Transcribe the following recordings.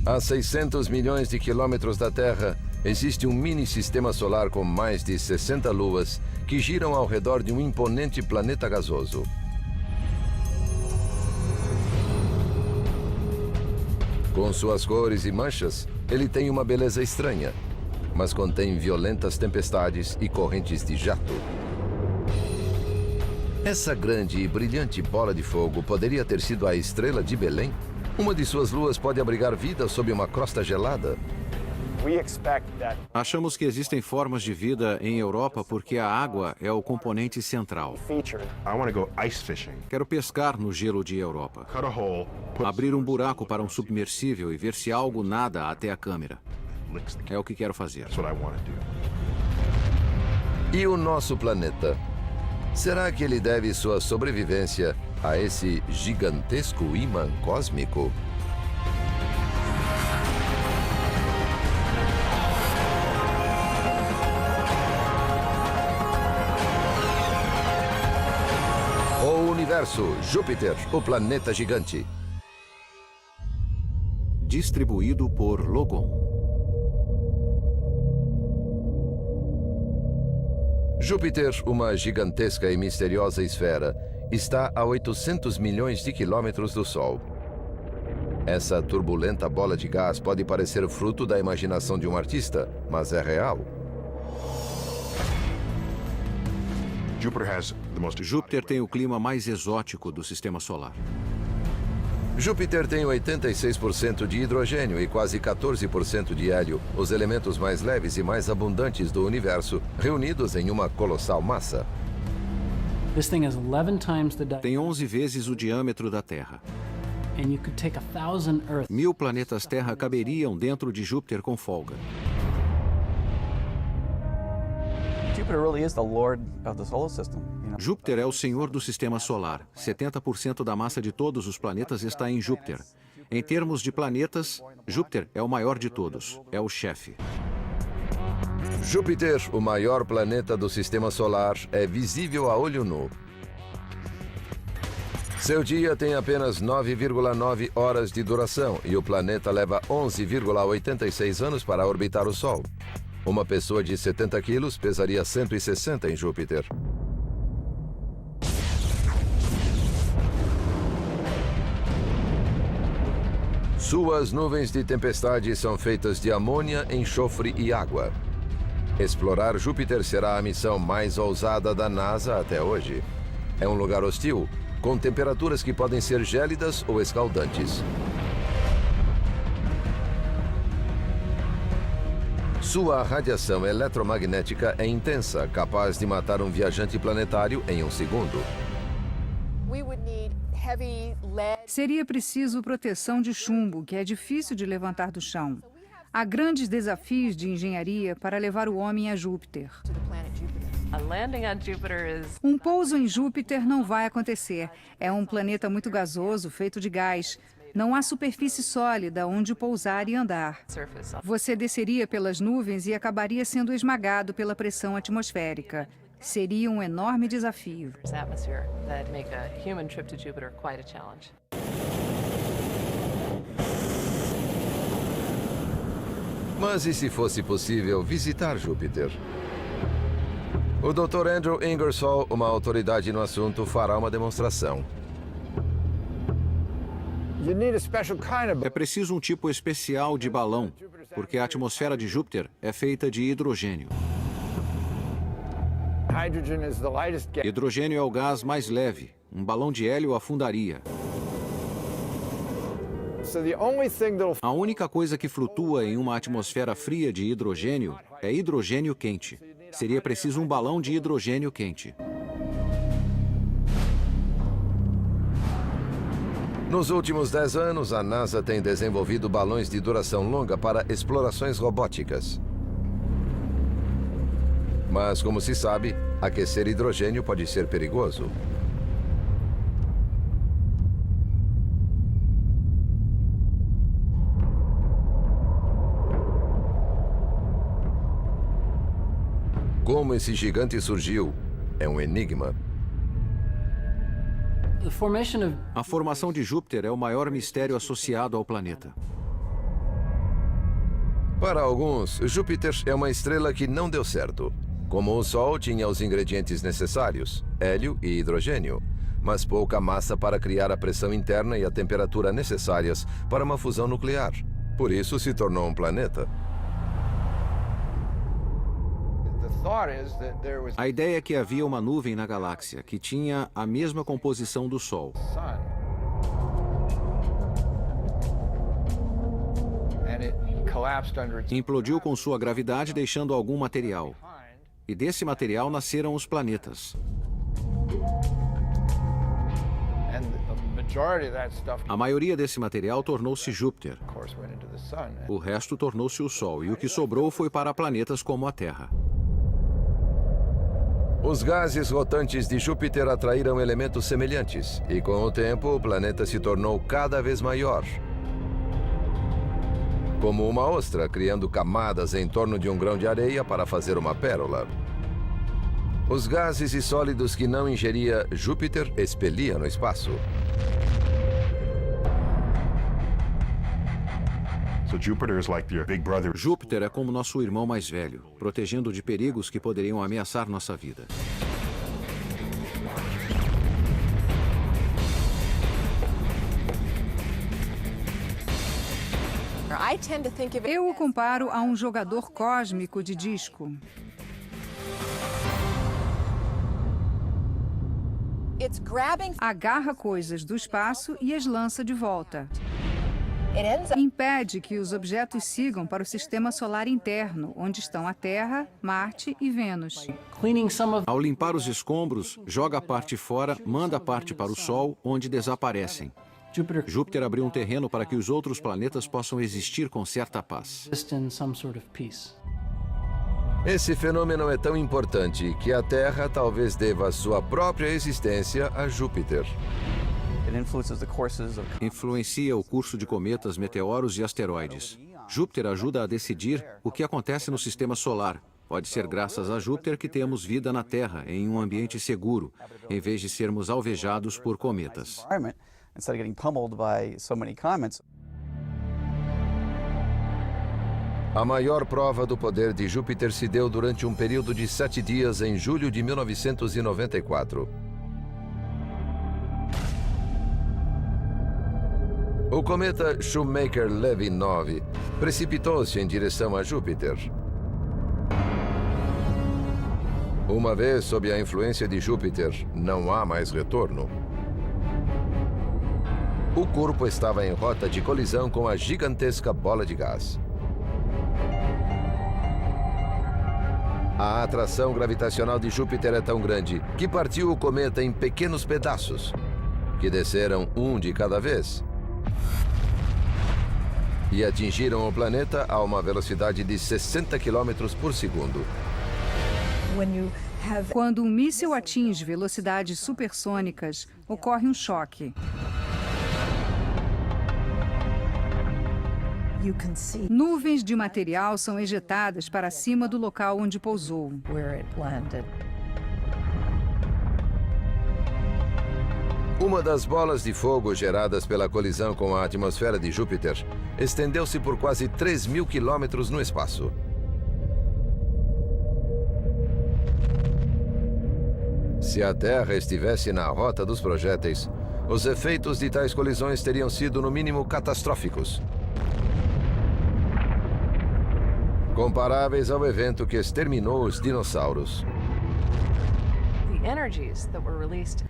A 600 milhões de quilômetros da Terra, existe um mini-sistema solar com mais de 60 luas que giram ao redor de um imponente planeta gasoso. Com suas cores e manchas, ele tem uma beleza estranha, mas contém violentas tempestades e correntes de jato. Essa grande e brilhante bola de fogo poderia ter sido a estrela de Belém? Uma de suas luas pode abrigar vida sob uma crosta gelada? Achamos que existem formas de vida em Europa porque a água é o componente central. Quero pescar no gelo de Europa. Abrir um buraco para um submersível e ver se algo nada até a câmera. É o que quero fazer. E o nosso planeta? Será que ele deve sua sobrevivência a esse gigantesco imã cósmico? O universo, Júpiter, o planeta gigante. Distribuído por Logon. Júpiter, uma gigantesca e misteriosa esfera, está a 800 milhões de quilômetros do Sol. Essa turbulenta bola de gás pode parecer fruto da imaginação de um artista, mas é real. Júpiter tem o clima mais exótico do sistema solar. Júpiter tem 86% de hidrogênio e quase 14% de hélio, os elementos mais leves e mais abundantes do universo, reunidos em uma colossal massa. Tem 11 vezes o diâmetro da Terra. 1000 planetas Terra caberiam dentro de Júpiter com folga. Júpiter é o senhor do sistema solar. 70% da massa de todos os planetas está em Júpiter. Em termos de planetas, Júpiter é o maior de todos. É o chefe. Júpiter, o maior planeta do sistema solar, é visível a olho nu. Seu dia tem apenas 9,9 horas de duração e o planeta leva 11,86 anos para orbitar o Sol. Uma pessoa de 70 quilos pesaria 160 em Júpiter. Suas nuvens de tempestade são feitas de amônia, enxofre e água. Explorar Júpiter será a missão mais ousada da NASA até hoje. É um lugar hostil, com temperaturas que podem ser gélidas ou escaldantes. Sua radiação eletromagnética é intensa, capaz de matar um viajante planetário em um segundo. Seria preciso proteção de chumbo, que é difícil de levantar do chão. Há grandes desafios de engenharia para levar o homem a Júpiter. Um pouso em Júpiter não vai acontecer. É um planeta muito gasoso, feito de gás. Não há superfície sólida onde pousar e andar. Você desceria pelas nuvens e acabaria sendo esmagado pela pressão atmosférica. Seria um enorme desafio. Mas e se fosse possível visitar Júpiter? O Dr. Andrew Ingersoll, uma autoridade no assunto, fará uma demonstração. É preciso um tipo especial de balão, porque a atmosfera de Júpiter é feita de hidrogênio. Hidrogênio é o gás mais leve. Um balão de hélio afundaria. A única coisa que flutua em uma atmosfera fria de hidrogênio é hidrogênio quente. Seria preciso um balão de hidrogênio quente. Nos últimos 10 anos, a NASA tem desenvolvido balões de duração longa para explorações robóticas. Mas, como se sabe, aquecer hidrogênio pode ser perigoso. Como esse gigante surgiu é um enigma. A formação de Júpiter é o maior mistério associado ao planeta. Para alguns, Júpiter é uma estrela que não deu certo. Como o Sol tinha os ingredientes necessários, hélio e hidrogênio, mas pouca massa para criar a pressão interna e a temperatura necessárias para uma fusão nuclear. Por isso se tornou um planeta. A ideia é que havia uma nuvem na galáxia que tinha a mesma composição do Sol. Implodiu com sua gravidade, deixando algum material. E desse material nasceram os planetas. A maioria desse material tornou-se Júpiter. O resto tornou-se o Sol, e o que sobrou foi para planetas como a Terra. Os gases rotantes de Júpiter atraíram elementos semelhantes, e com o tempo o planeta se tornou cada vez maior. Como uma ostra, criando camadas em torno de um grão de areia para fazer uma pérola. Os gases e sólidos que não ingeria, Júpiter expelia no espaço. Júpiter é como nosso irmão mais velho, protegendo de perigos que poderiam ameaçar nossa vida. Eu o comparo a um jogador cósmico de disco. Agarra coisas do espaço e as lança de volta. Impede que os objetos sigam para o sistema solar interno, onde estão a Terra, Marte e Vênus. Ao limpar os escombros, joga a parte fora, manda a parte para o Sol, onde desaparecem. Júpiter abriu um terreno para que os outros planetas possam existir com certa paz. Esse fenômeno é tão importante que a Terra talvez deva sua própria existência a Júpiter. Influencia o curso de cometas, meteoros e asteroides. Júpiter ajuda a decidir o que acontece no sistema solar. Pode ser graças a Júpiter que temos vida na Terra, em um ambiente seguro, em vez de sermos alvejados por cometas. A maior prova do poder de Júpiter se deu durante um período de 7 dias em julho de 1994. O cometa Shoemaker-Levy 9 precipitou-se em direção a Júpiter. Uma vez sob a influência de Júpiter, não há mais retorno. O corpo estava em rota de colisão com a gigantesca bola de gás. A atração gravitacional de Júpiter é tão grande que partiu o cometa em pequenos pedaços, que desceram um de cada vez e atingiram o planeta a uma velocidade de 60 km por segundo. Quando um míssil atinge velocidades supersônicas, ocorre um choque. Nuvens de material são ejetadas para cima do local onde pousou. Uma das bolas de fogo geradas pela colisão com a atmosfera de Júpiter estendeu-se por quase 3.000 quilômetros no espaço. Se a Terra estivesse na rota dos projéteis, os efeitos de tais colisões teriam sido, no mínimo, catastróficos. Comparáveis ao evento que exterminou os dinossauros.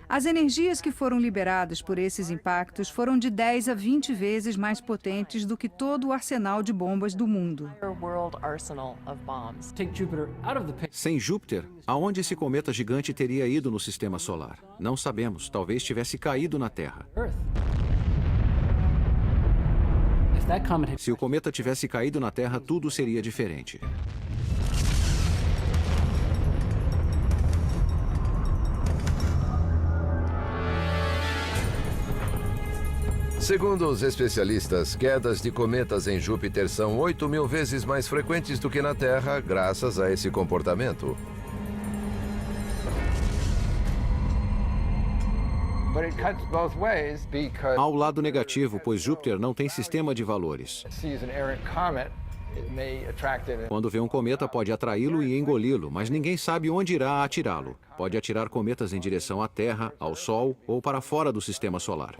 As energias que foram liberadas por esses impactos foram de 10 a 20 vezes mais potentes do que todo o arsenal de bombas do mundo. Sem Júpiter, aonde esse cometa gigante teria ido no sistema solar? Não sabemos, talvez tivesse caído na Terra. Se o cometa tivesse caído na Terra, tudo seria diferente. Segundo os especialistas, quedas de cometas em Júpiter são 8.000 vezes mais frequentes do que na Terra, graças a esse comportamento. Há o lado negativo, pois Júpiter não tem sistema de valores. Quando vê um cometa, pode atraí-lo e engoli-lo, mas ninguém sabe onde irá atirá-lo. Pode atirar cometas em direção à Terra, ao Sol ou para fora do sistema solar.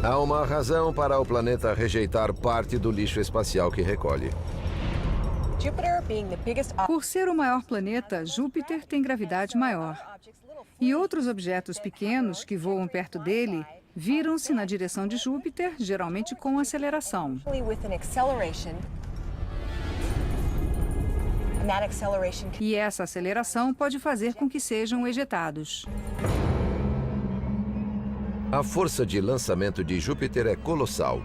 Há uma razão para o planeta rejeitar parte do lixo espacial que recolhe. Por ser o maior planeta, Júpiter tem gravidade maior. E outros objetos pequenos que voam perto dele viram-se na direção de Júpiter, geralmente com aceleração. E essa aceleração pode fazer com que sejam ejetados. A força de lançamento de Júpiter é colossal.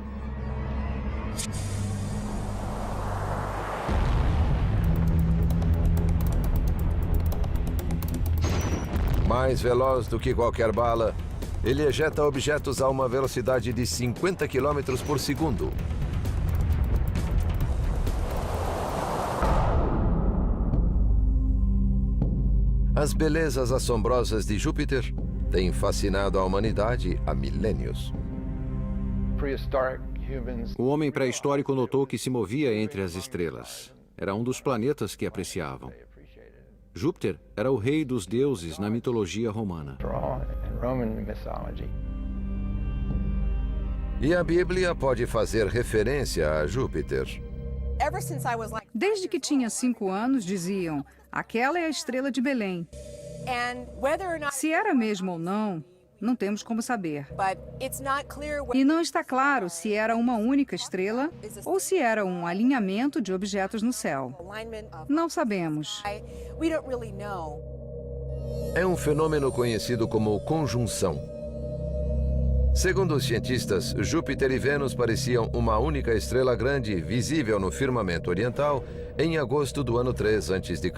Mais veloz do que qualquer bala, ele ejeta objetos a uma velocidade de 50 km por segundo. As belezas assombrosas de Júpiter têm fascinado a humanidade há milênios. O homem pré-histórico notou que se movia entre as estrelas. Era um dos planetas que apreciavam. Júpiter era o rei dos deuses na mitologia romana. E a Bíblia pode fazer referência a Júpiter. Desde que tinha 5 anos, diziam, aquela é a estrela de Belém. Se era mesmo ou não, não temos como saber. E não está claro se era uma única estrela ou se era um alinhamento de objetos no céu. Não sabemos. É um fenômeno conhecido como conjunção. Segundo os cientistas, Júpiter e Vênus pareciam uma única estrela grande visível no firmamento oriental em agosto do ano 3 a.C.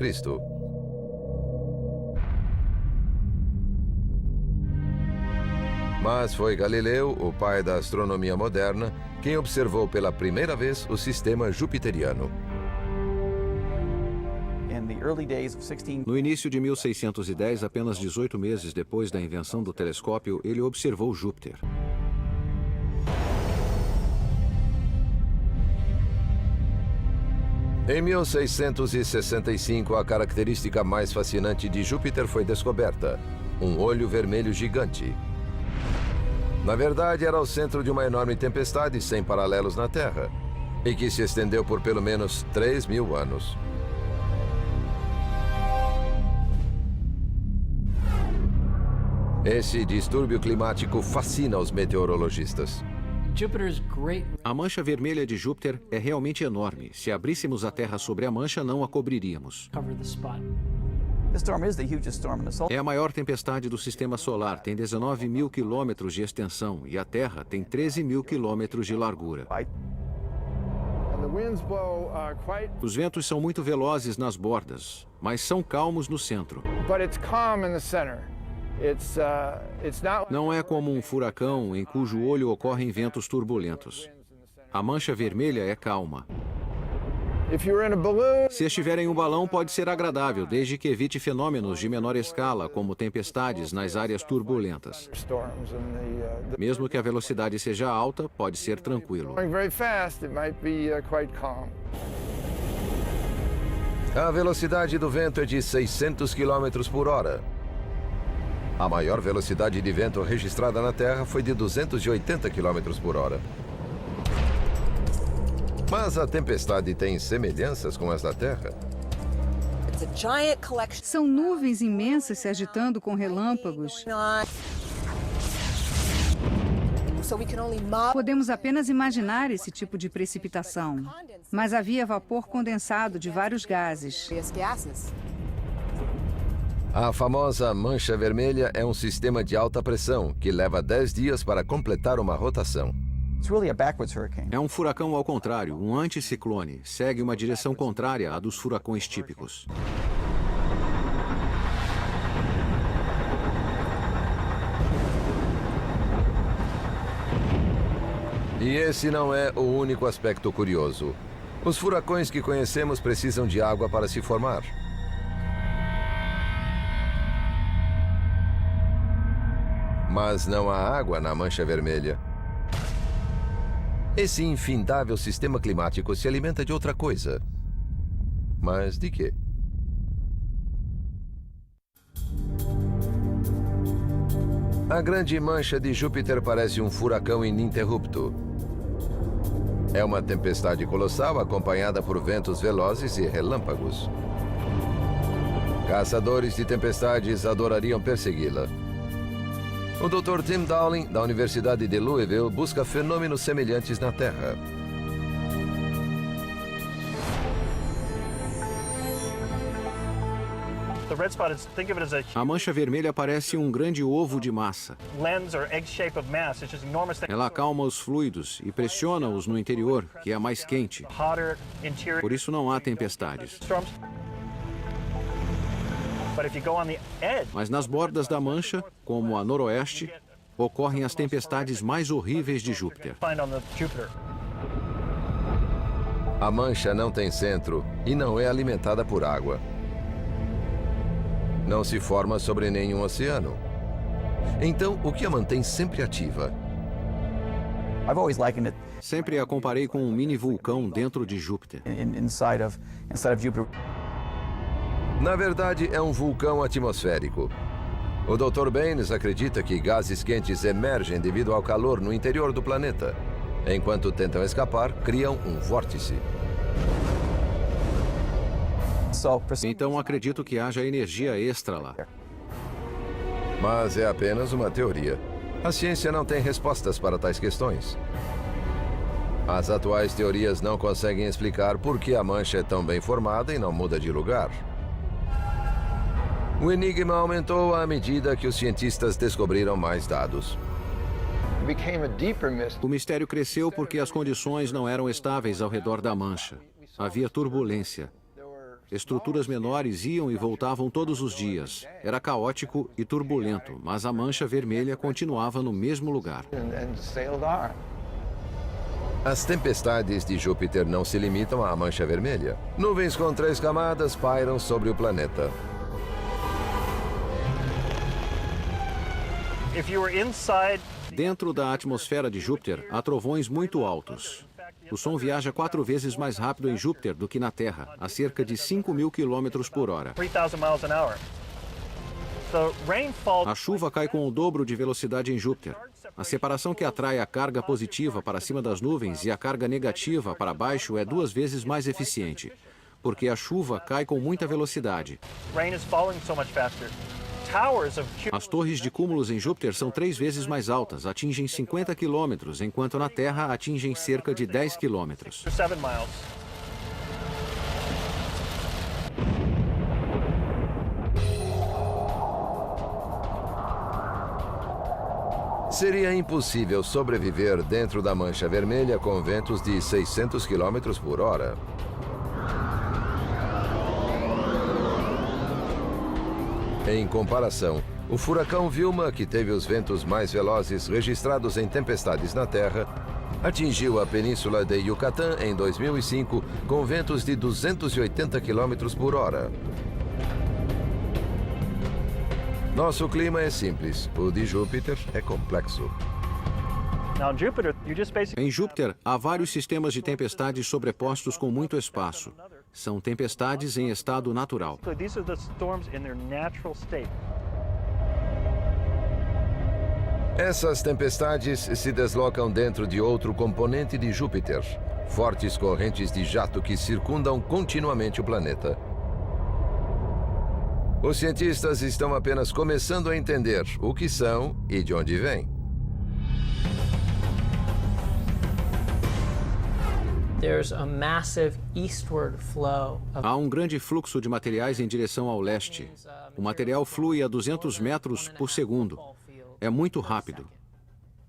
Mas foi Galileu, o pai da astronomia moderna, quem observou pela primeira vez o sistema jupiteriano. No início de 1610, apenas 18 meses depois da invenção do telescópio, ele observou Júpiter. Em 1665, a característica mais fascinante de Júpiter foi descoberta: um olho vermelho gigante. Na verdade, era o centro de uma enorme tempestade sem paralelos na Terra, e que se estendeu por pelo menos 3.000 anos. Esse distúrbio climático fascina os meteorologistas. A mancha vermelha de Júpiter é realmente enorme. Se abríssemos a Terra sobre a mancha, não a cobriríamos. É a maior tempestade do sistema solar, tem 19.000 quilômetros de extensão e a Terra tem 13.000 quilômetros de largura. Os ventos são muito velozes nas bordas, mas são calmos no centro. Não é como um furacão em cujo olho ocorrem ventos turbulentos. A mancha vermelha é calma. Se estiver em um balão, pode ser agradável, desde que evite fenômenos de menor escala, como tempestades nas áreas turbulentas. Mesmo que a velocidade seja alta, pode ser tranquilo. A velocidade do vento é de 600 km por hora. A maior velocidade de vento registrada na Terra foi de 280 km por hora. Mas a tempestade tem semelhanças com as da Terra? São nuvens imensas se agitando com relâmpagos. Podemos apenas imaginar esse tipo de precipitação. Mas havia vapor condensado de vários gases. A famosa mancha vermelha é um sistema de alta pressão que leva 10 dias para completar uma rotação. É um furacão ao contrário, um anticiclone. Segue uma direção contrária à dos furacões típicos. E esse não é o único aspecto curioso. Os furacões que conhecemos precisam de água para se formar. Mas não há água na Mancha Vermelha. Esse infindável sistema climático se alimenta de outra coisa. Mas de quê? A grande mancha de Júpiter parece um furacão ininterrupto. É uma tempestade colossal acompanhada por ventos velozes e relâmpagos. Caçadores de tempestades adorariam persegui-la. O Dr. Tim Dowling, da Universidade de Louisville, busca fenômenos semelhantes na Terra. A mancha vermelha parece um grande ovo de massa. Ela acalma os fluidos e pressiona-os no interior, que é mais quente. Por isso não há tempestades. Mas nas bordas da mancha, como a noroeste, ocorrem as tempestades mais horríveis de Júpiter. A mancha não tem centro e não é alimentada por água. Não se forma sobre nenhum oceano. Então, o que a mantém sempre ativa? Sempre a comparei com um mini vulcão dentro de Júpiter. Na verdade, é um vulcão atmosférico. O Dr. Baines acredita que gases quentes emergem devido ao calor no interior do planeta. Enquanto tentam escapar, criam um vórtice. Então acredito que haja energia extra lá. Mas é apenas uma teoria. A ciência não tem respostas para tais questões. As atuais teorias não conseguem explicar por que a mancha é tão bem formada e não muda de lugar. O enigma aumentou à medida que os cientistas descobriram mais dados. O mistério cresceu porque as condições não eram estáveis ao redor da mancha. Havia turbulência. Estruturas menores iam e voltavam todos os dias. Era caótico e turbulento, mas a mancha vermelha continuava no mesmo lugar. As tempestades de Júpiter não se limitam à mancha vermelha. Nuvens com 3 camadas pairam sobre o planeta. Dentro da atmosfera de Júpiter, há trovões muito altos. O som viaja 4 vezes mais rápido em Júpiter do que na Terra, a cerca de 5.000 km por hora. A chuva cai com o dobro de velocidade em Júpiter. A separação que atrai a carga positiva para cima das nuvens e a carga negativa para baixo é 2 vezes mais eficiente, porque a chuva cai com muita velocidade. As torres de cúmulos em Júpiter são 3 vezes mais altas, atingem 50 quilômetros, enquanto na Terra atingem cerca de 10 quilômetros. Seria impossível sobreviver dentro da mancha vermelha com ventos de 600 km por hora. Em comparação, o furacão Vilma, que teve os ventos mais velozes registrados em tempestades na Terra, atingiu a península de Yucatán em 2005 com ventos de 280 km por hora. Nosso clima é simples, o de Júpiter é complexo. Em Júpiter, há vários sistemas de tempestades sobrepostos com muito espaço. São tempestades em estado natural. Essas tempestades se deslocam dentro de outro componente de Júpiter, fortes correntes de jato que circundam continuamente o planeta. Os cientistas estão apenas começando a entender o que são e de onde vêm. Há um grande fluxo de materiais em direção ao leste. O material flui a 200 metros por segundo. É muito rápido.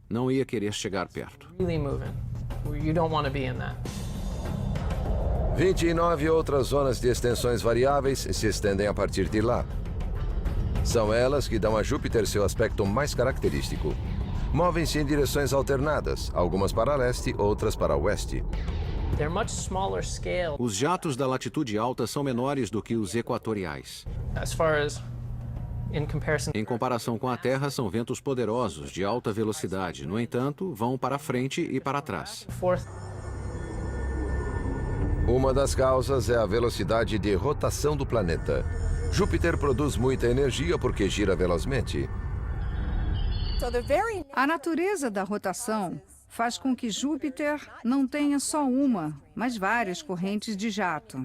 Não ia querer chegar perto. 29 outras zonas de extensões variáveis se estendem a partir de lá. São elas que dão a Júpiter seu aspecto mais característico. Movem-se em direções alternadas, algumas para leste, outras para oeste. Os jatos da latitude alta são menores do que os equatoriais. Em comparação com a Terra, são ventos poderosos, de alta velocidade. No entanto, vão para frente e para trás. Uma das causas é a velocidade de rotação do planeta. Júpiter produz muita energia porque gira velozmente. A natureza da rotação faz com que Júpiter não tenha só uma, mas várias correntes de jato,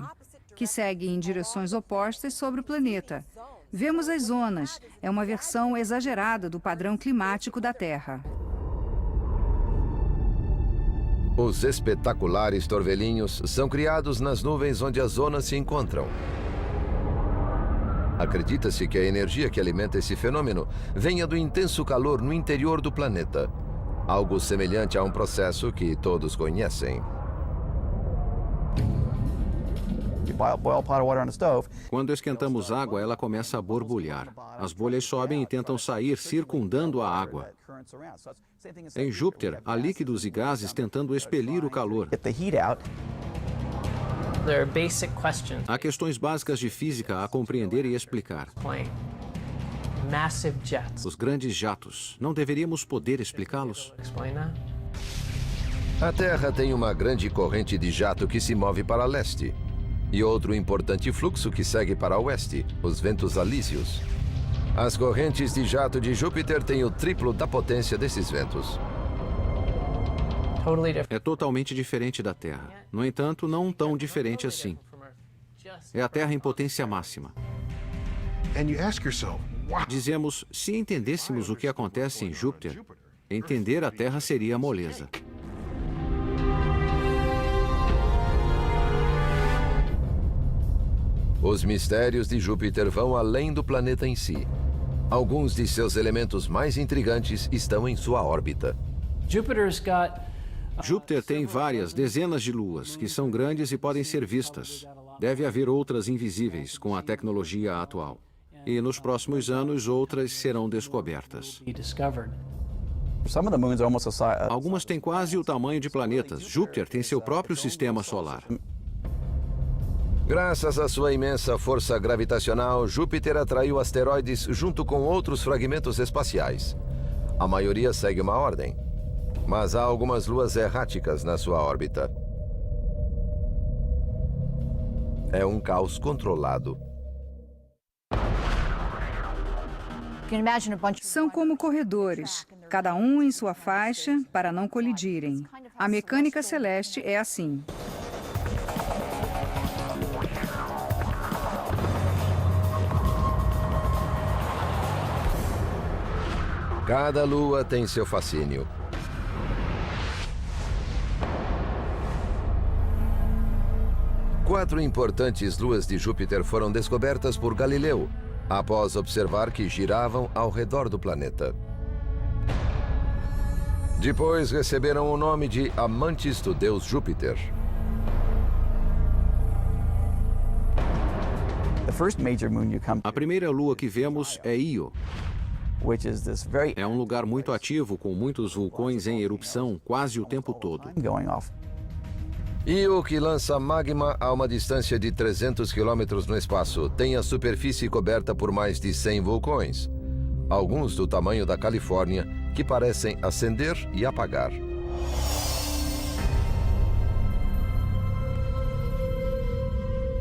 que seguem em direções opostas sobre o planeta. Vemos as zonas, é uma versão exagerada do padrão climático da Terra. Os espetaculares torvelinhos são criados nas nuvens onde as zonas se encontram. Acredita-se que a energia que alimenta esse fenômeno venha do intenso calor no interior do planeta, algo semelhante a um processo que todos conhecem. Quando esquentamos água, ela começa a borbulhar. As bolhas sobem e tentam sair circundando a água. Em Júpiter, há líquidos e gases tentando expelir o calor. Há questões básicas de física a compreender e explicar. Os grandes jatos, não deveríamos poder explicá-los? A Terra tem uma grande corrente de jato que se move para leste e outro importante fluxo que segue para oeste, os ventos alísios. As correntes de jato de Júpiter têm o triplo da potência desses ventos. É totalmente diferente da Terra. No entanto, não tão diferente assim. É a Terra em potência máxima. Dizemos, se entendêssemos o que acontece em Júpiter, entender a Terra seria moleza. Os mistérios de Júpiter vão além do planeta em si. Alguns de seus elementos mais intrigantes estão em sua órbita. Júpiter tem várias dezenas de luas, que são grandes e podem ser vistas. Deve haver outras invisíveis com a tecnologia atual. E nos próximos anos, outras serão descobertas. Algumas têm quase o tamanho de planetas. Júpiter tem seu próprio sistema solar. Graças à sua imensa força gravitacional, Júpiter atraiu asteroides junto com outros fragmentos espaciais. A maioria segue uma ordem, mas há algumas luas erráticas na sua órbita. É um caos controlado. São como corredores, cada um em sua faixa para não colidirem. A mecânica celeste é assim. Cada lua tem seu fascínio. Quatro importantes luas de Júpiter foram descobertas por Galileu, após observar que giravam ao redor do planeta. Depois receberam o nome de amantes do deus Júpiter. A primeira lua que vemos é Io. É um lugar muito ativo, com muitos vulcões em erupção quase o tempo todo. Io, que lança magma a uma distância de 300 quilômetros no espaço, tem a superfície coberta por mais de 100 vulcões. Alguns do tamanho da Califórnia, que parecem acender e apagar.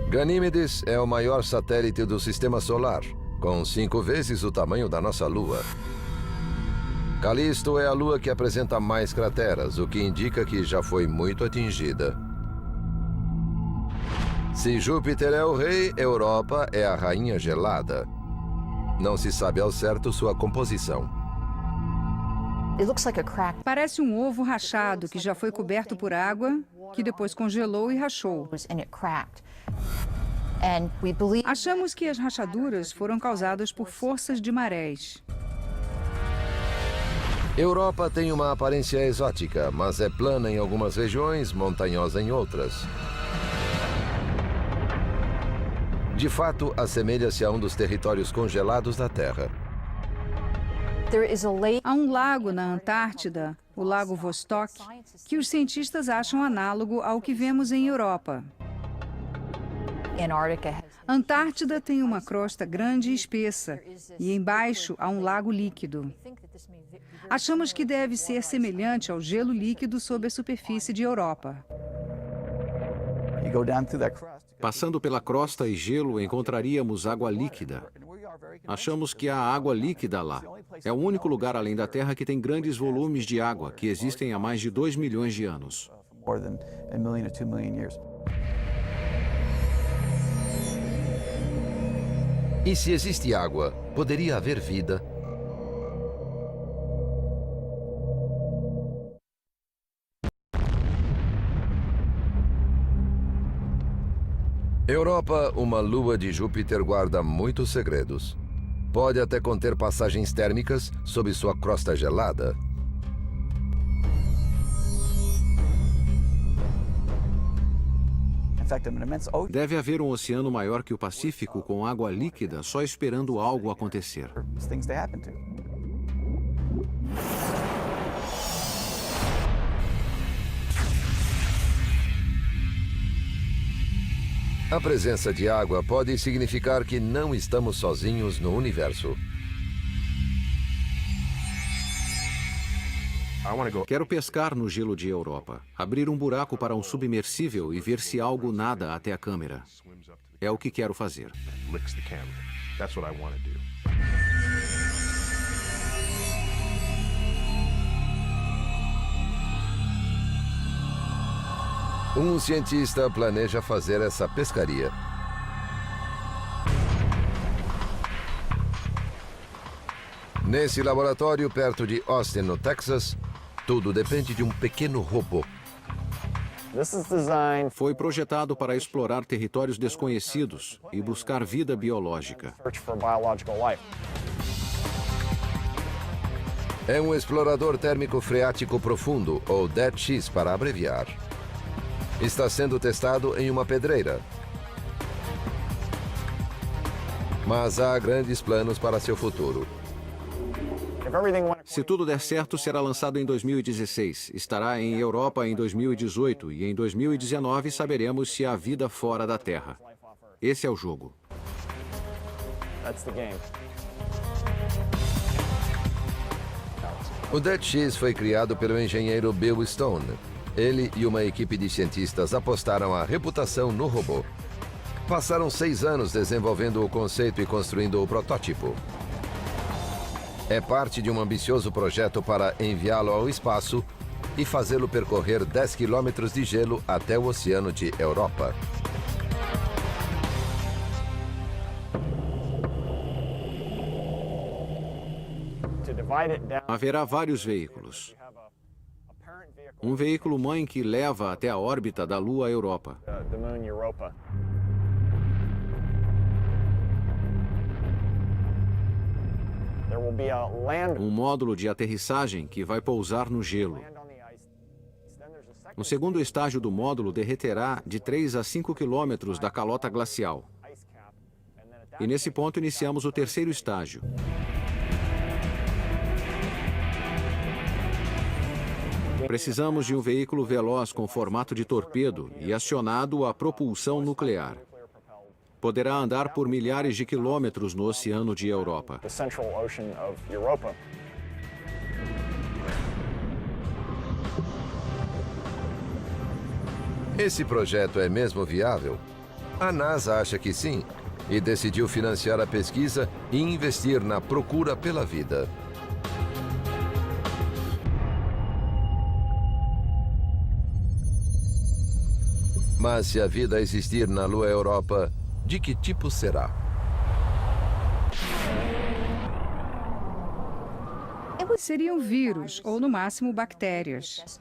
Ganímedes é o maior satélite do Sistema Solar, com 5 vezes o tamanho da nossa Lua. Calisto é a lua que apresenta mais crateras, o que indica que já foi muito atingida. Se Júpiter é o rei, Europa é a rainha gelada. Não se sabe ao certo sua composição. Parece um ovo rachado que já foi coberto por água, que depois congelou e rachou. Achamos que as rachaduras foram causadas por forças de marés. Europa tem uma aparência exótica, mas é plana em algumas regiões, montanhosa em outras. De fato, assemelha-se a um dos territórios congelados da Terra. Há um lago na Antártida, o Lago Vostok, que os cientistas acham análogo ao que vemos em Europa. Antártida tem uma crosta grande e espessa, e embaixo há um lago líquido. Achamos que deve ser semelhante ao gelo líquido sob a superfície de Europa. Passando pela crosta e gelo, encontraríamos água líquida. Achamos que há água líquida lá. É o único lugar além da Terra que tem grandes volumes de água, que existem há mais de 2 milhões de anos. E se existe água, poderia haver vida? Europa, uma lua de Júpiter, guarda muitos segredos. Pode até conter passagens térmicas sob sua crosta gelada. Deve haver um oceano maior que o Pacífico com água líquida só esperando algo acontecer. A presença de água pode significar que não estamos sozinhos no universo. Quero pescar no gelo de Europa, abrir um buraco para um submersível e ver se algo nada até a câmera. É o que quero fazer. Um cientista planeja fazer essa pescaria. Nesse laboratório perto de Austin, no Texas, tudo depende de um pequeno robô. Foi projetado para explorar territórios desconhecidos e buscar vida biológica. É um explorador térmico freático profundo, ou DET-X para abreviar. Está sendo testado em uma pedreira. Mas há grandes planos para seu futuro. Se tudo der certo, será lançado em 2016. Estará em Europa em 2018 e em 2019 saberemos se há vida fora da Terra. Esse é o jogo. O DET-X foi criado pelo engenheiro Bill Stone. Ele e uma equipe de cientistas apostaram a reputação no robô. Passaram 6 anos desenvolvendo o conceito e construindo o protótipo. É parte de um ambicioso projeto para enviá-lo ao espaço e fazê-lo percorrer 10 quilômetros de gelo até o oceano de Europa. Haverá vários veículos. Um veículo mãe que leva até a órbita da Lua Europa. Um módulo de aterrissagem que vai pousar no gelo. O segundo estágio do módulo derreterá de 3 a 5 quilômetros da calota glacial. E nesse ponto iniciamos o terceiro estágio. Precisamos de um veículo veloz com formato de torpedo e acionado a propulsão nuclear. Poderá andar por milhares de quilômetros no oceano de Europa. Esse projeto é mesmo viável? A NASA acha que sim, e decidiu financiar a pesquisa e investir na procura pela vida. Mas se a vida existir na Lua Europa, de que tipo será? Seriam vírus ou, no máximo, bactérias.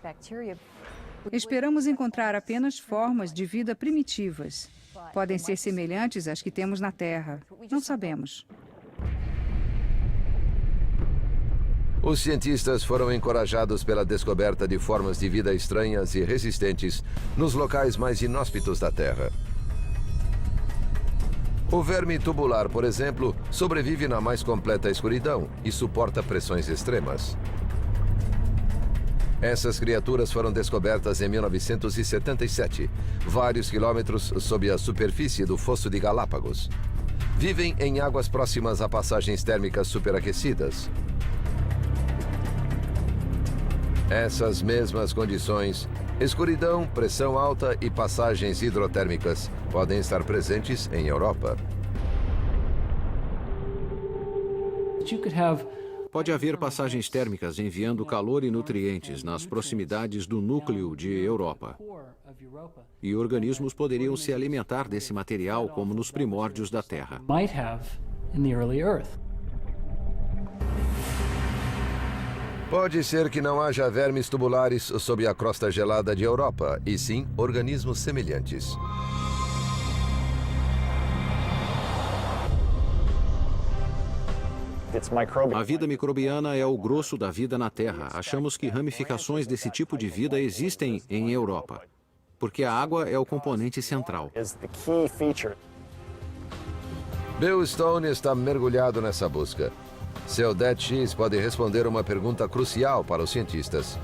Esperamos encontrar apenas formas de vida primitivas. Podem ser semelhantes às que temos na Terra. Não sabemos. Os cientistas foram encorajados pela descoberta de formas de vida estranhas e resistentes nos locais mais inóspitos da Terra. O verme tubular, por exemplo, sobrevive na mais completa escuridão e suporta pressões extremas. Essas criaturas foram descobertas em 1977, vários quilômetros sob a superfície do Fosso de Galápagos. Vivem em águas próximas a passagens térmicas superaquecidas. Essas mesmas condições, escuridão, pressão alta e passagens hidrotérmicas, podem estar presentes em Europa. Pode haver passagens térmicas enviando calor e nutrientes nas proximidades do núcleo de Europa. E organismos poderiam se alimentar desse material como nos primórdios da Terra. Pode ser que não haja vermes tubulares sob a crosta gelada de Europa, e sim organismos semelhantes. A vida microbiana é o grosso da vida na Terra. Achamos que ramificações desse tipo de vida existem em Europa, porque a água é o componente central. Bill Stone está mergulhado nessa busca. Seu Dead X pode responder uma pergunta crucial para os cientistas.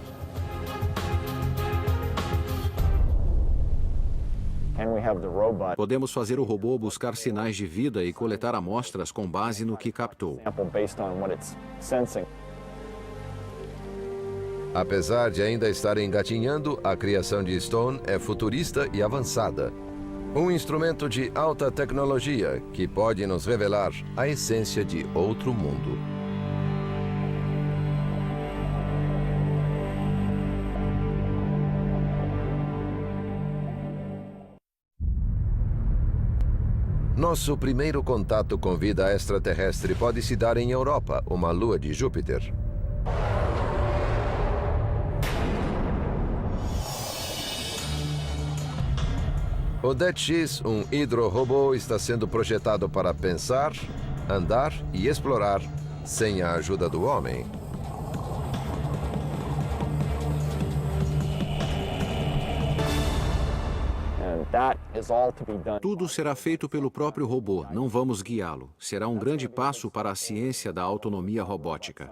Podemos fazer o robô buscar sinais de vida e coletar amostras com base no que captou. Apesar de ainda estar engatinhando, a criação de Stone é futurista e avançada. Um instrumento de alta tecnologia que pode nos revelar a essência de outro mundo. Nosso primeiro contato com vida extraterrestre pode se dar em Europa, uma lua de Júpiter. O Dead X, um hidrorobô, está sendo projetado para pensar, andar e explorar sem a ajuda do homem. Tudo será feito pelo próprio robô, não vamos guiá-lo. Será um grande passo para a ciência da autonomia robótica.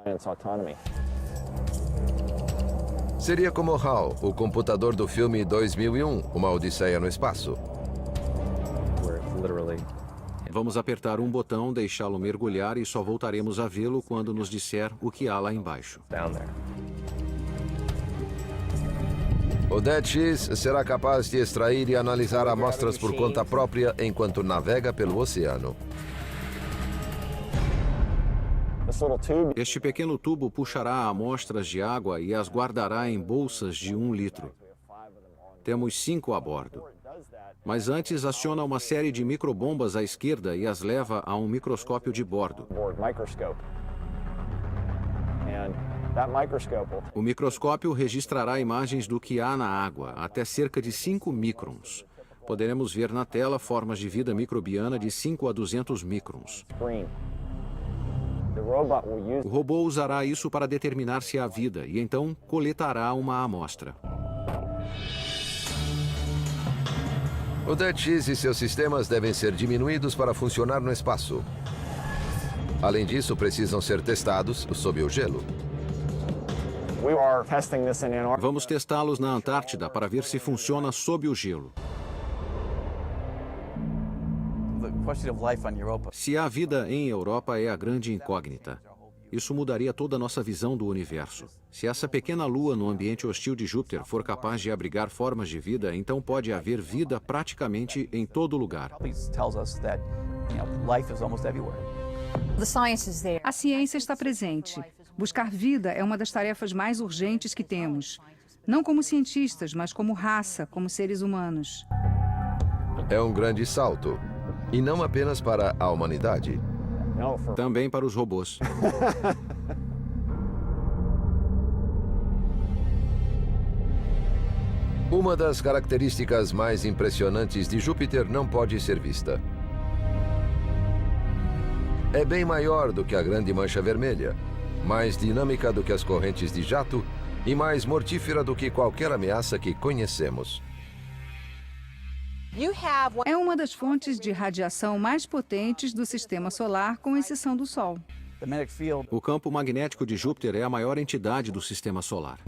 Seria como HAL, o computador do filme 2001, Uma Odisseia no Espaço. Vamos apertar um botão, deixá-lo mergulhar e só voltaremos a vê-lo quando nos disser o que há lá embaixo. O Dead X será capaz de extrair e analisar amostras por conta própria enquanto navega pelo oceano. Este pequeno tubo puxará amostras de água e as guardará em bolsas de 1 litro. Temos 5 a bordo. Mas antes aciona uma série de microbombas à esquerda e as leva a um microscópio de bordo. O microscópio registrará imagens do que há na água, até cerca de 5 microns. Poderemos ver na tela formas de vida microbiana de 5 a 200 microns. O robô usará isso para determinar se há vida e então coletará uma amostra. O Dead X e seus sistemas devem ser diminuídos para funcionar no espaço. Além disso, precisam ser testados sob o gelo. Vamos testá-los na Antártida para ver se funciona sob o gelo. Se há vida em Europa é a grande incógnita. Isso mudaria toda a nossa visão do universo. Se essa pequena lua no ambiente hostil de Júpiter for capaz de abrigar formas de vida, então pode haver vida praticamente em todo lugar. A ciência está presente. Buscar vida é uma das tarefas mais urgentes que temos. Não como cientistas, mas como raça, como seres humanos. É um grande salto. E não apenas para a humanidade. Também para os robôs. Uma das características mais impressionantes de Júpiter não pode ser vista. É bem maior do que a Grande Mancha Vermelha, mais dinâmica do que as correntes de jato e mais mortífera do que qualquer ameaça que conhecemos. É uma das fontes de radiação mais potentes do Sistema Solar, com exceção do Sol. O campo magnético de Júpiter é a maior entidade do Sistema Solar.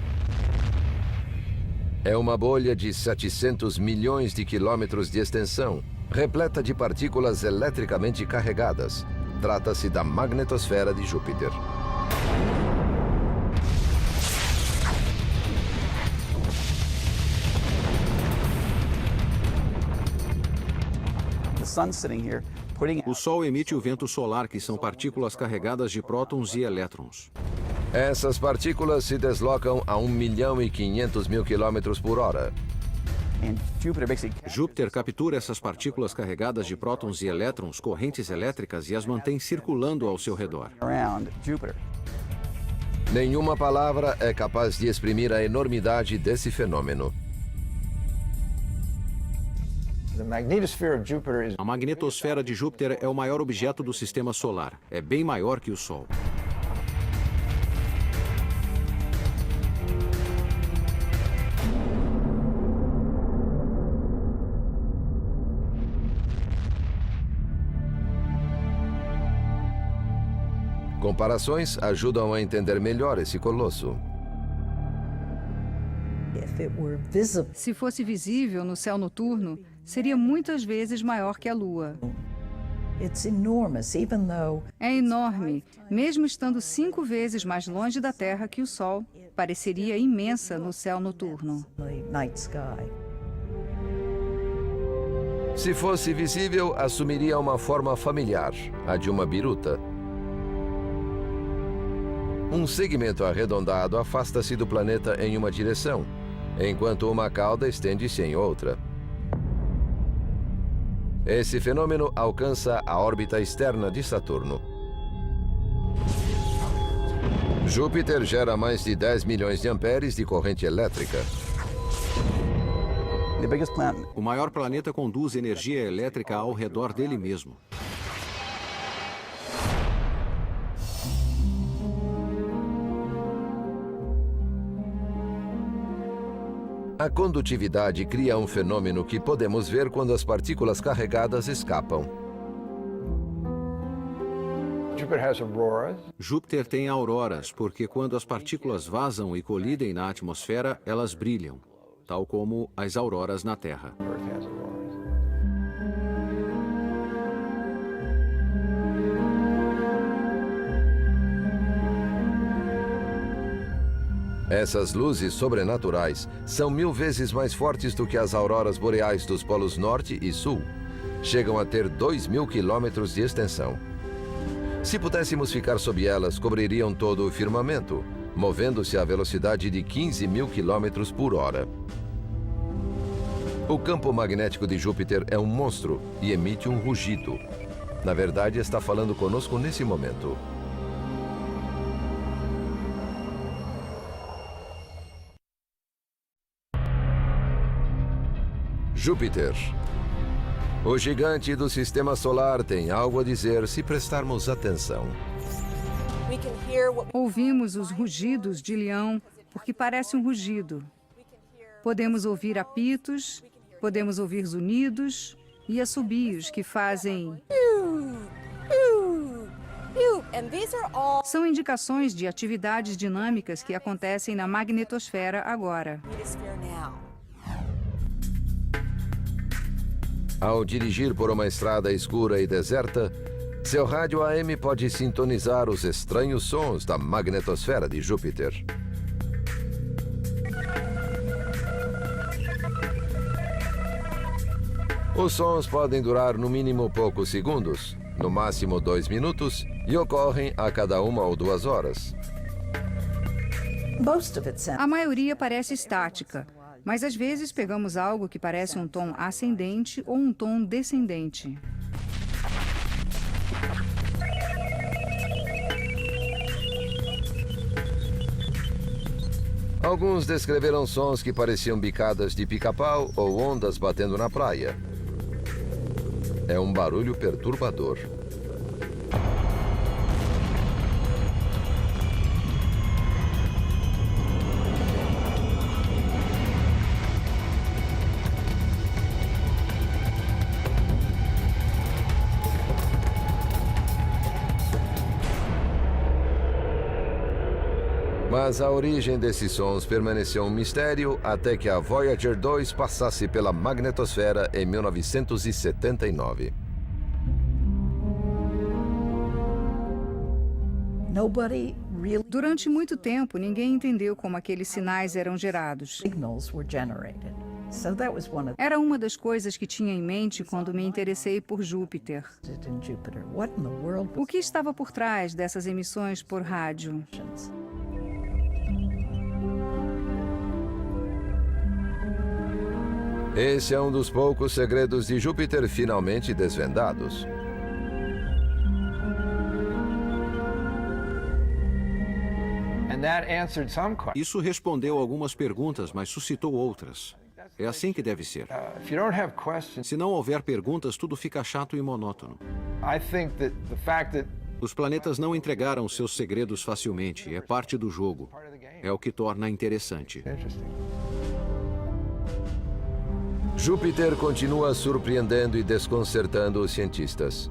É uma bolha de 700 milhões de quilômetros de extensão, repleta de partículas eletricamente carregadas. Trata-se da magnetosfera de Júpiter. O Sol emite o vento solar, que são partículas carregadas de prótons e elétrons. Essas partículas se deslocam a 1.500.000 quilômetros por hora. Júpiter captura essas partículas carregadas de prótons e elétrons, correntes elétricas, e as mantém circulando ao seu redor. Nenhuma palavra é capaz de exprimir a enormidade desse fenômeno. A magnetosfera de Júpiter é o maior objeto do sistema solar. É bem maior que o Sol. Comparações ajudam a entender melhor esse colosso. Se fosse visível no céu noturno, seria muitas vezes maior que a Lua. É enorme, mesmo estando 5 vezes mais longe da Terra que o Sol. Pareceria imensa no céu noturno. Se fosse visível, assumiria uma forma familiar, a de uma biruta. Um segmento arredondado afasta-se do planeta em uma direção, enquanto uma cauda estende-se em outra. Esse fenômeno alcança a órbita externa de Saturno. Júpiter gera mais de 10 milhões de amperes de corrente elétrica. O maior planeta conduz energia elétrica ao redor dele mesmo. A condutividade cria um fenômeno que podemos ver quando as partículas carregadas escapam. Júpiter tem auroras, porque quando as partículas vazam e colidem na atmosfera, elas brilham, tal como as auroras na Terra. Essas luzes sobrenaturais são 1000 vezes mais fortes do que as auroras boreais dos polos norte e sul. Chegam a ter 2.000 quilômetros de extensão. Se pudéssemos ficar sob elas, cobririam todo o firmamento, movendo-se à velocidade de 15.000 quilômetros por hora. O campo magnético de Júpiter é um monstro e emite um rugido. Na verdade, está falando conosco nesse momento. Júpiter. O gigante do sistema solar tem algo a dizer se prestarmos atenção. Ouvimos os rugidos de leão, porque parece um rugido. Podemos ouvir apitos, podemos ouvir zunidos e assobios que fazem... São indicações de atividades dinâmicas que acontecem na magnetosfera agora. Ao dirigir por uma estrada escura e deserta, seu rádio AM pode sintonizar os estranhos sons da magnetosfera de Júpiter. Os sons podem durar no mínimo poucos segundos, no máximo 2 minutos, e ocorrem a cada 1 ou 2 horas. A maioria parece estática, mas às vezes pegamos algo que parece um tom ascendente ou um tom descendente. Alguns descreveram sons que pareciam bicadas de pica-pau ou ondas batendo na praia. É um barulho perturbador. Mas a origem desses sons permaneceu um mistério até que a Voyager 2 passasse pela magnetosfera em 1979. Durante muito tempo, ninguém entendeu como aqueles sinais eram gerados. Era uma das coisas que tinha em mente quando me interessei por Júpiter. O que estava por trás dessas emissões por rádio? Esse é um dos poucos segredos de Júpiter finalmente desvendados. Isso respondeu algumas perguntas, mas suscitou outras. É assim que deve ser. Se não houver perguntas, tudo fica chato e monótono. Os planetas não entregaram seus segredos facilmente. É parte do jogo. É o que torna interessante. Júpiter continua surpreendendo e desconcertando os cientistas.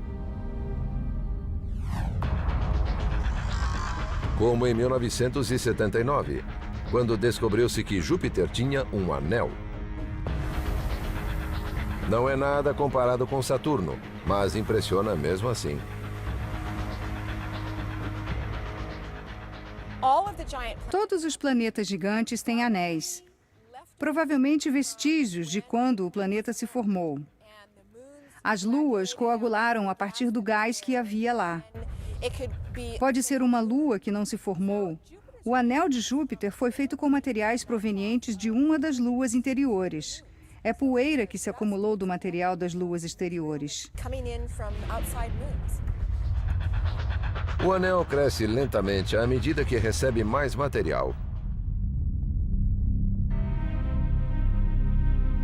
Como em 1979, quando descobriu-se que Júpiter tinha um anel. Não é nada comparado com Saturno, mas impressiona mesmo assim. Todos os planetas gigantes têm anéis, provavelmente vestígios de quando o planeta se formou. As luas coagularam a partir do gás que havia lá. Pode ser uma lua que não se formou. O anel de Júpiter foi feito com materiais provenientes de uma das luas interiores. É poeira que se acumulou do material das luas exteriores. O anel cresce lentamente à medida que recebe mais material.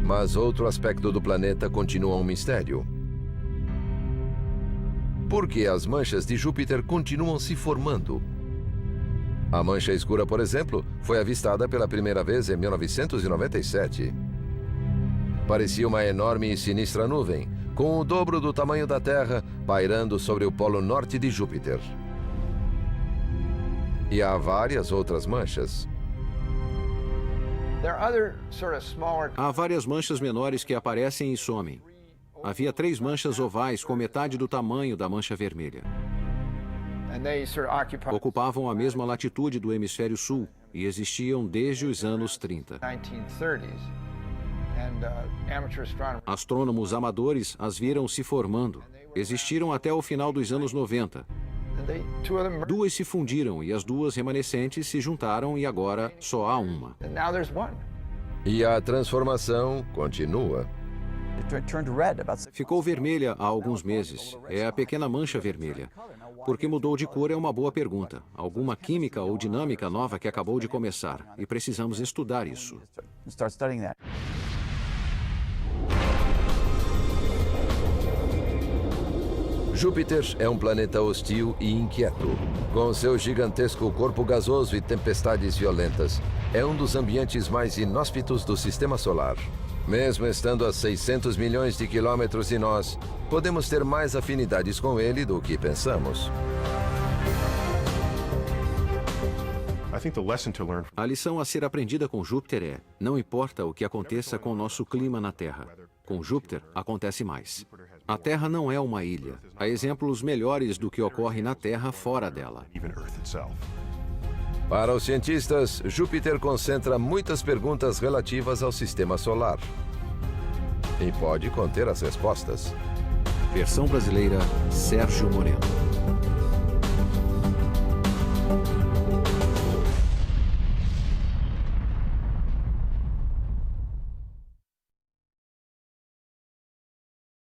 Mas outro aspecto do planeta continua um mistério. Por que as manchas de Júpiter continuam se formando? A mancha escura, por exemplo, foi avistada pela primeira vez em 1997. Parecia uma enorme e sinistra nuvem, com o dobro do tamanho da Terra, pairando sobre o polo norte de Júpiter. E há várias outras manchas. Há várias manchas menores que aparecem e somem. Havia 3 manchas ovais com metade do tamanho da mancha vermelha. Ocupavam a mesma latitude do hemisfério sul e existiam desde os anos 30. Astrônomos amadores as viram se formando. Existiram até o final dos anos 90. 2 se fundiram e as 2 remanescentes se juntaram e agora só há uma. E a transformação continua. Ficou vermelha há alguns meses. É a pequena mancha vermelha. Por que mudou de cor é uma boa pergunta. Alguma química ou dinâmica nova que acabou de começar. E precisamos estudar isso. Júpiter é um planeta hostil e inquieto. Com seu gigantesco corpo gasoso e tempestades violentas, é um dos ambientes mais inóspitos do Sistema Solar. Mesmo estando a 600 milhões de quilômetros de nós, podemos ter mais afinidades com ele do que pensamos. A lição a ser aprendida com Júpiter é: não importa o que aconteça com o nosso clima na Terra. Com Júpiter, acontece mais. A Terra não é uma ilha. Há exemplos melhores do que ocorre na Terra fora dela. Para os cientistas, Júpiter concentra muitas perguntas relativas ao Sistema Solar. E pode conter as respostas. Versão brasileira, Sérgio Moreno.